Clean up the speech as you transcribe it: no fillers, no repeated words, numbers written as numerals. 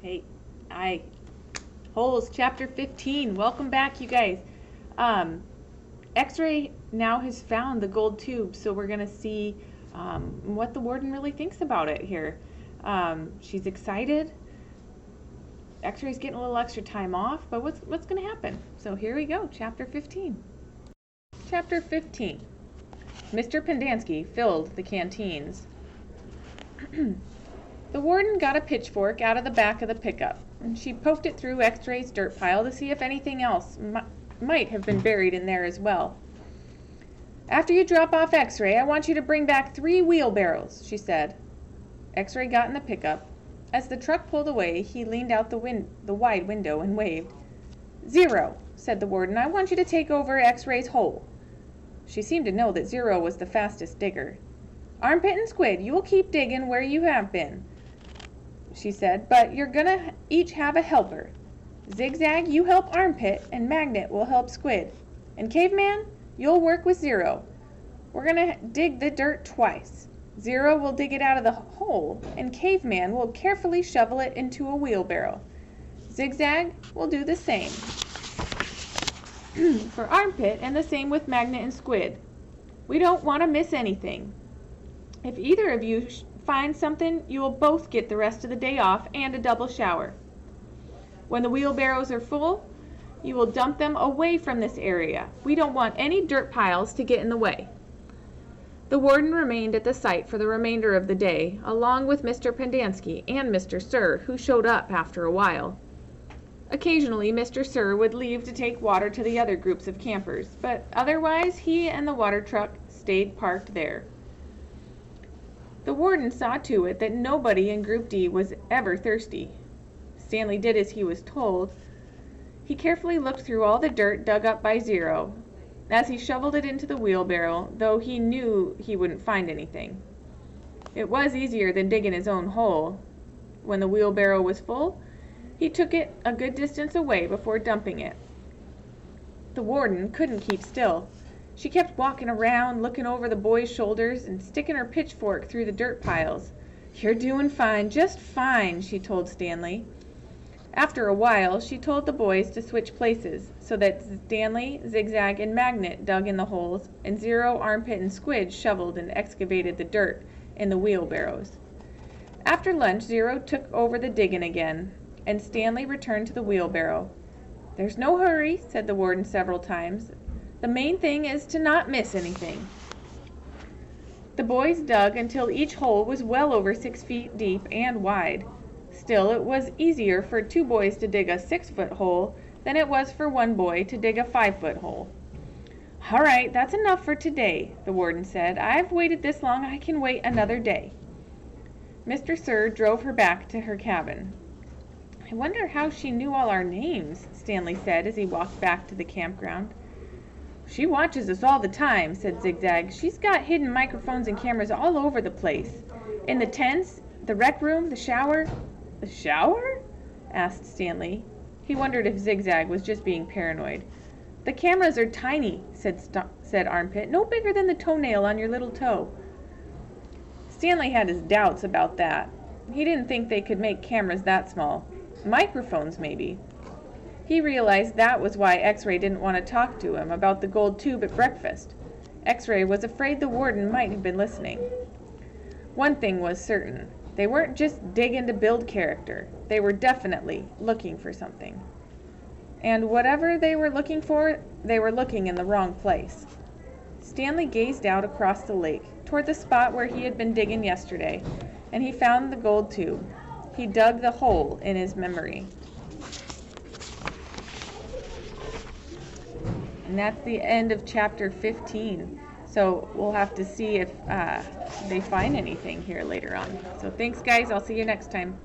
Hey, Holes, chapter 15. Welcome back, you guys. X-Ray now has found the gold tube, so we're going to see what the warden really thinks about it here. She's excited. X-Ray's getting a little extra time off, but what's going to happen? So here we go, chapter 15. Chapter 15. Mr. Pendanski filled the canteens. The warden got a pitchfork out of the back of the pickup, and she poked it through X-Ray's dirt pile to see if anything else might have been buried in there as well. "After you drop off X-Ray, I want you to bring back 3 wheelbarrows," she said. X-Ray got in the pickup. As the truck pulled away, he leaned out the wide window and waved. "Zero," said the warden, "I want you to take over X-Ray's hole." She seemed to know that Zero was the fastest digger. "Armpit and Squid, you will keep digging where you have been," she said, "but you're gonna each have a helper. Zigzag, you help Armpit, and Magnet will help Squid. And Caveman, you'll work with Zero. We're gonna dig the dirt twice. Zero will dig it out of the hole, and Caveman will carefully shovel it into a wheelbarrow. Zigzag will do the same for Armpit, and the same with Magnet and Squid. We don't want to miss anything. If either of you find something, you will both get the rest of the day off and a double shower. When the wheelbarrows are full, you will dump them away from this area. We don't want any dirt piles to get in the way." The warden remained at the site for the remainder of the day, along with Mr. Pendanski and Mr. Sir, who showed up after a while. Occasionally, Mr. Sir would leave to take water to the other groups of campers, but otherwise he and the water truck stayed parked there. The warden saw to it that nobody in Group D was ever thirsty. Stanley did as he was told. He carefully looked through all the dirt dug up by Zero as he shoveled it into the wheelbarrow, though he knew he wouldn't find anything. It was easier than digging his own hole. When the wheelbarrow was full, he took it a good distance away before dumping it. The warden couldn't keep still. She kept walking around, looking over the boys' shoulders and sticking her pitchfork through the dirt piles. "You're doing fine, just fine," she told Stanley. After a while, she told the boys to switch places, so that Stanley, Zigzag, and Magnet dug in the holes, and Zero, Armpit, and Squid shoveled and excavated the dirt in the wheelbarrows. After lunch, Zero took over the digging again, and Stanley returned to the wheelbarrow. "There's no hurry," said the warden several times. "The main thing is to not miss anything." The boys dug until each hole was well over 6 feet deep and wide. Still, it was easier for 2 boys to dig a 6-foot hole than it was for 1 boy to dig a 5-foot hole. "All right, that's enough for today," the warden said. "I've waited this long, I can wait another day." Mr. Sir drove her back to her cabin. "I wonder how she knew all our names," Stanley said as he walked back to the campground. "She watches us all the time," said Zigzag. "She's got hidden microphones and cameras all over the place. In the tents, the rec room, the shower." "The shower?" asked Stanley. He wondered if Zigzag was just being paranoid. "The cameras are tiny," said Armpit. "No bigger than the toenail on your little toe." Stanley had his doubts about that. He didn't think they could make cameras that small. Microphones, maybe. He realized that was why X-Ray didn't want to talk to him about the gold tube at breakfast. X-Ray was afraid the warden might have been listening. One thing was certain. They weren't just digging to build character. They were definitely looking for something. And whatever they were looking for, they were looking in the wrong place. Stanley gazed out across the lake, toward the spot where he had been digging yesterday, and he found the gold tube. He dug the hole in his memory. And that's the end of chapter 15. So we'll have to see if they find anything here later on. So thanks, guys. I'll see you next time.